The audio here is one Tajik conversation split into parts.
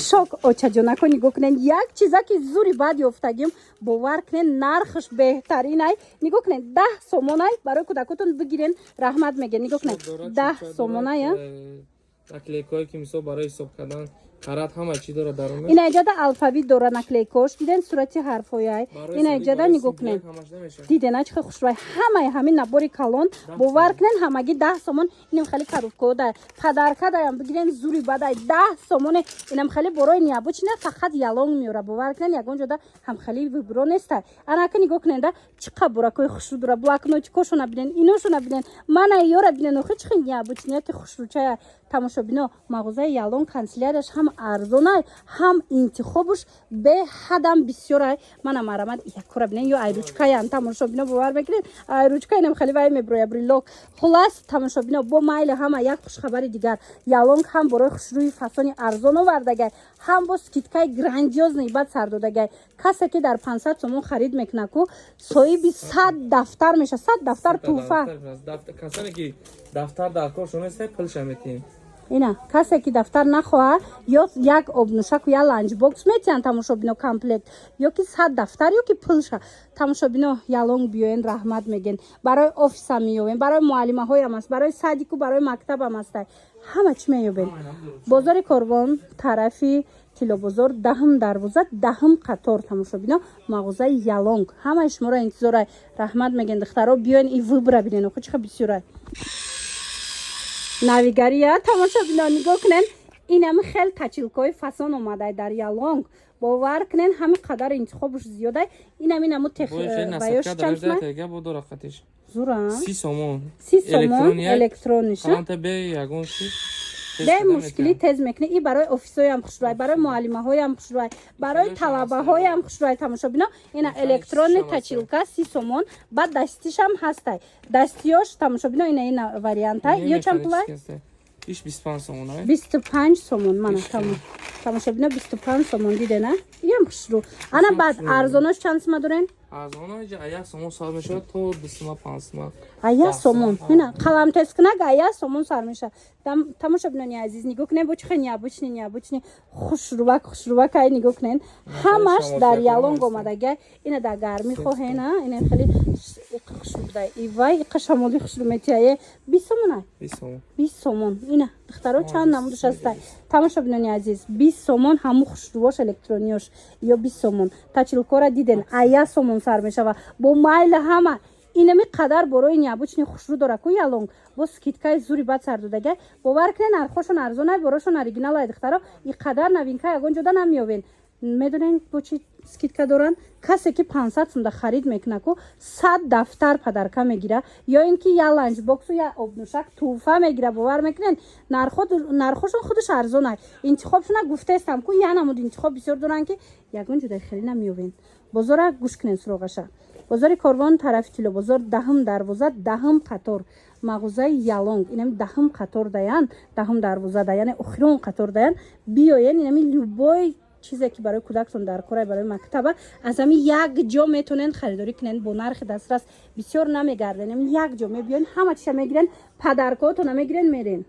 шок очаҷонако нигоҳ кунед. Як чиза ки зури баъд ёфтагим бовар кунед нархш беҳтарин ай. Нигоҳ кунед 10 сомон ай барои кӯдакотон бигирен раҳмат мегӯяд. Нигоҳ кунед 10 сомон ай. наклейкаҳое ки мисол барои ҳисоб кардан қарат ҳама чӣ дора дарон ин айҷада алфавит дора наклейкош диден сурати ҳарфҳояй. Ин айҷада нигоҳ кунед дидена чӣ хушрӯбай ҳамаи ҳамин набори калон бовар кунен ҳамагӣ 10 сомон. Инам хеле коробкаода падаркадаям бигирен зури бадай 10 сомоне. Инам хеле борои необычне фақат ялонг меёра. Бовар кунен ягон ҷода ҳам хеле вибро неста. Анака нигоҳ кунед чӣ қабуракои хушрӯ дора. Блокнотикошо набинен, иношо набинен. Мана ёра бинен охи чӣ необычнияти хушрӯчая. Тамошобино мағозаи ялон канцелярияш ҳам арзонай, ҳам интихобуш беҳадам бисёрай. Мана марамад якора бинен ё айручкаян. Тамошобино бовар мекунед айручка инам хеле вай меброя брилок. Хулас тамошобино бо майли ҳама як хушхабари дигар. Ялонг ҳам борои хушрӯи фасони арзон овардагай, ҳам бо скидкаи грандиозный бад сар додагай. Касе ки дар 500 сомон харид мекуна ку соҳиби 100 дафтар меша. 100 дафтар туҳфа. касане ки дафтар дар коршон неста пулша метиҳем. Ина касе ки дафтар нахоҳад ё як обнушаку я ланчбокс метиҳанд тамошобино комплект ё ки 100 дафтар ё ки пулша. Тамошобино ялонг биёен раҳмат меген. Барои офисам меёбем, барои муаллимаҳоям аст, барои садику барои мактабам астай. Ҳама чӣ меёбем. Бозори Корвон тарафи Тилобозор 10 дарвоза 10 қатор тамошобино мағозаи ялонг. Ҳамаи шуморо интизорай. Раҳмат меген духтаро биёен и выбра бинен охи чиқа бисёрай. Навигария тамошобино нигоҳ кунен инами хел тачилкои фасон омадай дар ялонг. Бовар кунен ҳамин қадар интихобуш зиёдай. Инами намо баёш чандма зура 30 сомон 30 сомон электрониша қаланта бе ягон чи де мушкилӣ тез мекунӣ. И барои офисҳоям хушрӯбай, барои муаллимаҳоям хушрӯбай, барои талабаҳоям хушрӯбай. Тамошобино ина электронни тачилка 30 сомон баъд дастишам ҳастай. Дастиёш тамошобино ина вариантай ё чанд пулай 25 сомон 25 сомон мана тамошобино 25 сомон дидена ям хушрӯ. Ана баъд арзонош чанд сума дорен? арзоноҷа аяк сомон сар мешавад то 25 сомон. Аяк сомон ина қалам тест кунаг аяк сомон сар мешавад. Тамошобинони азиз нигоҳ кунед бо чӣ хел необычни хушрӯбак ай нигоҳ кунед. Ҳамаш дар ялонг омадагай. Ина дар гармӣ хоҳен ина хеле хушрӯбдай. Ивай иқа шамолӣ хушрӯ метиае 20 сомон ай 20 сомон. Ина духтаро чанд намудаш астай. Тамошобинони азиз 20 сомон ҳаму хушрӯбош электрониёш ё 20 сомон. Тачилкора диден аяк сомон сар мешава бо майли ҳама. Инами қадар борои необычни хушрӯ дора ку ялонг бо скидкаи зури бад сар додагай. Бовар кунед нархошон арзонай борошон оригинал ай духтаро. И қадар новинка ягон ҷода намеёбен. Медонен бо чӣ скидка доран? Касе ки 500 сомда харид мекуна ку 100 дафтар падарка мегира ё ин ки я ланчбоксу я обнушак туҳфа мегира. Бовар мекунен нархошон худаш арзон ай. Интихобшона гуфтаестам ку я намуд интихоб бисёр доран ки ягон ҷодаи хеле намеёбен. Бозора гӯш кунен суроғаша. Бозори Корвон тарафи Тилобозор 10 дарвоза 10 қатор мағозаи ялонг. Инами 10 қатор даян 10 дарвоза даян охирон қатор даян биёен. Инами любой чизе ки барои кӯдактон дар корай барои мактаба аз ами як ҷо метонен харидорӣ кунен бо нархи дастрас бисёр намегарден. Инами як ҷо мебиён ҳама чиша мегирен падаркаотона мегирен мерен.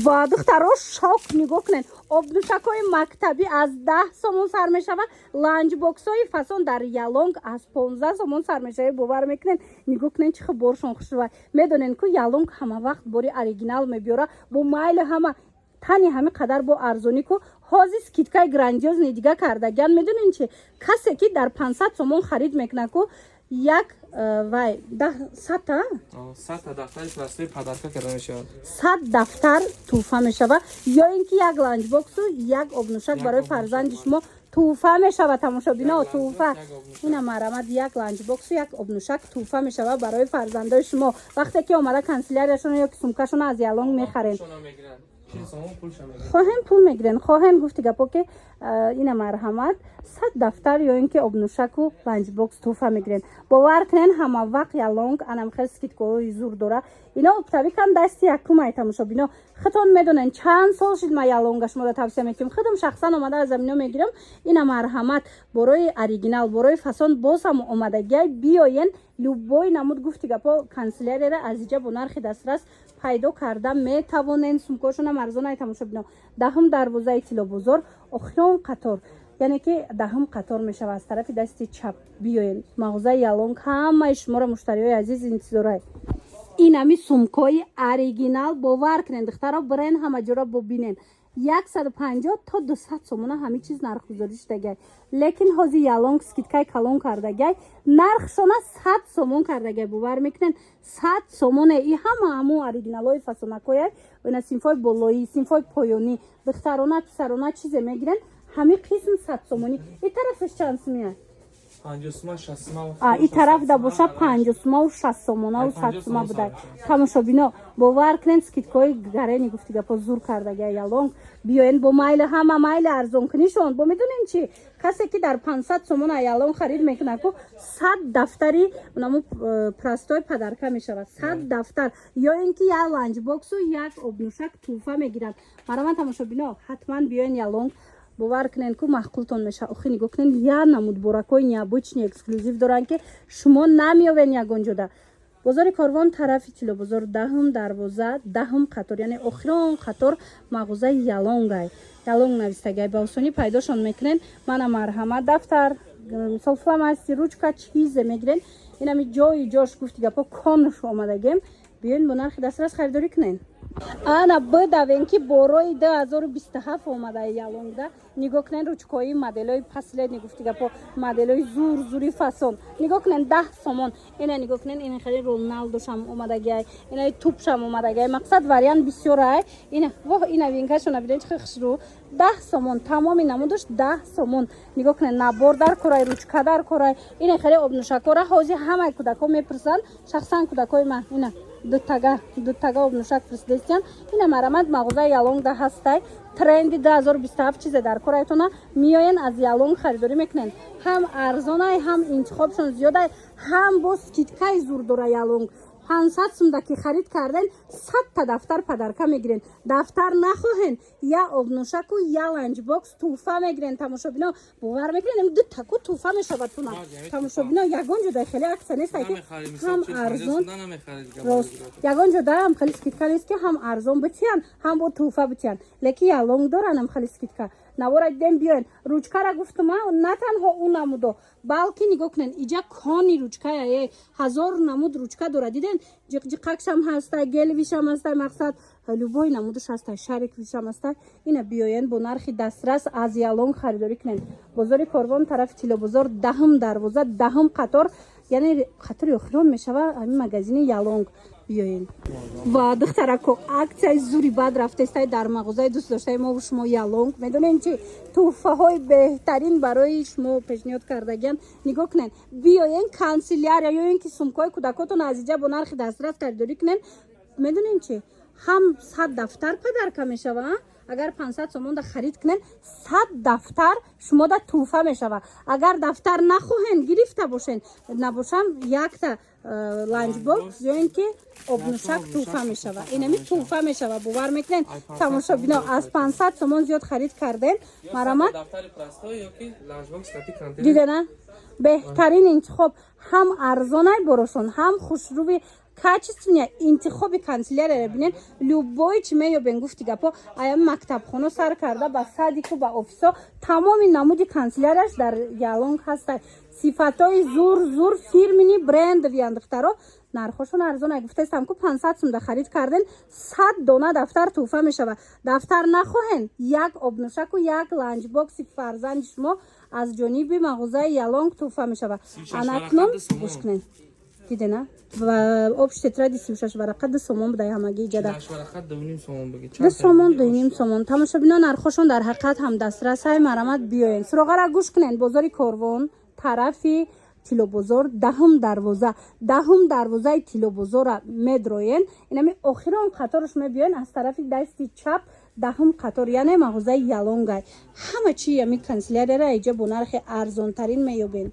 ва духтаро шок нигоҳ кунед. Обнушакҳои мактабӣ аз 10 сомон сар мешава. Ланчбоксҳои фасон дар ялонг аз 15 сомон сар мешава. Бовар мекунед нигоҳ кунед чӣ хел боршон хушрӯбай. Медонен ку ялонг ҳама вақт бори оригинал мебиёра бо майли ҳама тани ҳамин қадар бо арзонӣ ку ҳозир скидкаи грандиозни дига кардаган. Медонен чи касе ки дар 500 сомон харид мекуна ку як вай 100 дафтари пластики падарка карда мешавад. 100 дафтар туҳфа мешава ё ин ки як ланчбоксу як обнушак барои фарзанди шумо туҳфа мешава. Тамошобино туҳфа ина марамад як ланчбоксу як обнушак туҳфа мешава барои фарзандаи шумо. вақте ки омада канцелярияшон ё ки сумкашон аз ялонг мехарен хоҳем пул мегирен. хоҳем гуфти гапо ки ина марҳамат 100 дафтар ё ин ки обнушаку ланчбокс туҳфа мегирен. бовар кунен ҳама вақт ялонг анам хел скидкаҳои зур дора. ино оптавикам дасти якум ай. тамошобино خودتون میدونین چند سال شد ما یالونگ شما توصیه میکنم. خودم شخصا اومده از زمینو میگیرم. اینا مرحمت برای اوریجینال برای فسون باز هم اومدگی بیاین لوبوی نمود گفتی گپا کانسلر را از اینجا با نرخ دسترس پیدا کرده میتوانین. سمکاشون هم ارزانه تماشا ببینید. دهم دروازه تیلو بزرگ آخرین قطار، یعنی که دهم قطار میشه از طرف دست چپ بیاین. مغازه یالونگ همه شما را مشتریای عزیز انتظاره. این همی سمکای اوریجینال باور کنین دخترها برین همه جورا ببینین. 150 تا 200 سومون همه چیز نرخ گذاریش دگه، لیکن هازی یالونگ سکیتکای کلون کردگه نرخشونه 100 سومون کردگه. باور میکنین 100 سومونه. ای همه اوریجینالای فسونکای و اینا سینفای بولایی سینفای پایونی دخترانه پسرانه چیز میگیرن همه قسم 100 سومونی. این طرفش چند سومیه؟ 50 سوم 60 سوم. این طرف دا باشه 50 سوم و 60 سوم و 100 سوم بوده. تماشا بینا باور کنین سکیتکای گرینی گفتی گپا زور کردگه یالونگ بیاین با مایل همه مایل ارزون کنیشون. با میدونین چی کسی که در 500 سومون یالونگ خرید میکنه کو 100 دفتری اونمو پرستای پدرکه میشود. 100 دفتر یا اینکه یک لانچ باکس و یک آبنوشک توفه میگیرن. مرا تماشا بینا حتما بیاین یالونگ باور کنین که معقولتون میشه. آخه نگاه کنین یا نمود براکای نیابوچنی اکسکلوزیو دارن که شما نمیاوین یگونجا ده. بازار کاروان طرفی تیلو بازار دهم دروازه دهم قطار، یعنی آخرین قطار مغازه یالونگ. یالونگ نویستگی به آسانی پیداشون میکنین. من مرحمت دفتر مثال فلاماستی روچکا چیز میگیرین. این همی جاش گفتی گپا کانش آمدگیم. بیاین با نرخ دسترس خریداری کنین. انا بدوین که بروی 2027 اومده یالونگ ده. نگاه کنین روچکایی مدلای پسله نگفتی گپا مدلای زوری فسون. نگاه کنین 10 سومون. اینا نگاه کنین این خیلی رونالدوش هم اومدگی، اینا توپش هم اومدگی. مقصد وریان بسیاره. اینا وینکاشون ببینید چه خشرو 10 سومون تمام نمودش 10 سومون. نگاه کنین نبار در کورای روچکا در کورای این خیلی آبنوشکورا حاضی همه کودکا میپرسن. شخصا کودکای من اینا دو تاگا آبنوشک فرستادیم. این مرامت مغازه یالونگ ده هسته. ترند 2027 چیز در کورایتونه میاین از یالونگ خریداری میکنین. هم ارزانه هم انتخابشون زیاده هم با سکیتکای زور داره یالونگ. 500 سوم که خرید کردن 100 تا دفتر پدرکه میگیرین. دفتر نخواهین یا آبنوشک و یا لانچ باکس توفه میگیرین. تماشا بینا باور میکنین دو تاکو توفه میشود تونه. تماشا بینا یگان جدا خیلی عکس نیست که هم ارزان راست یگان جدا هم خیلی سکیتکا نیست که هم ارزان بچین هم با توفه بچین. لیکن یالونگ دارن هم خیلی سکیتکا. نوارا دیدم بیاین روچکا را گفتم نه تنها اون نمودو بلکه نگاه کنین اینجا کانی روچکا 1000 نمود روچکا داره. دیدین جقجقش هم هسته گلویش هم هسته مقصد لوبای نمودش هسته شرکویش هم هسته. اینا بیاین با نرخ دسترس از یالونگ خریداری کنین. بازار کاروان طرف تیلو بازار دهم دروازه دهم قطار، یعنی قطار آخرون میشوه همین مغازه یالونگ بیاین. و دخترکو اکسای زوری بعد رفته است در مغازه دوست داشته ما و شما یالونگ. میدونین چی توفه های بهترین برای شما پیشنهاد کردگن. نگاه کنین بیاین کانسیلر یا اینکه سمکای کودکاتون از اینجا با نرخ دسترس خریداری کنین. میدونین چی هم 100 دفتر پدرکه میشوه. اگر 500 سومون دا خرید کنین 100 دفتر شما دا توفه میشوه. اگر دفتر نخواهین گرفته باشین نباشم یک تا لانچ باکس یا اینکه آبنوشک توفه میشوه. اینمی توفه میشوه. باور میکنین تماشا بینا از 500 سومون زیاد خرید کردین. مرامت دفتر پرستای یا که لانچ باکس کانتینر دیدن بهترین انتخاب هم ارزانه براشون هم خوشروی کاچستون انتخاب کانسلر رو ببینین. لوبای چی میابین گفتی گپا ایم مکتب خونه سر کرده با صدیکو با افیسا تمام نمود کانسلرش در یالونگ هسته. صفاتای زور فیرمینی برند ویاندخترا نرخشون ارزانه. گفته استم که 500 سوم ده خرید کردن 100 دونه دفتر توفه میشوه. دفتر نخواهین یک آبنوشک و یک لانچ باکس فرزند شما از جانب مغازه یالونگ توفه میشوه. اناکنون گوش کنین دیدنا و آبش تترادی 36 ورقه 2 سومون بده همگی جدا 36 ورقه 2.5 سومون بگی 2 سومون 2.5 سومون. تماشا بینا نرخشون در حقیقت هم دسترس های مرامت بیاین. سراغ را گوش کنین. بازار کاروان طرفی تیلو بازار دهم دروازه تیلو بازار مدروین. اینمی آخرین قطارش میبیاین از طرف دست چپ دهم قطار، یعنی مغازه یالونگ. همه چی یمی کانسلر را اینجا با نرخ ارزان ترین میابین.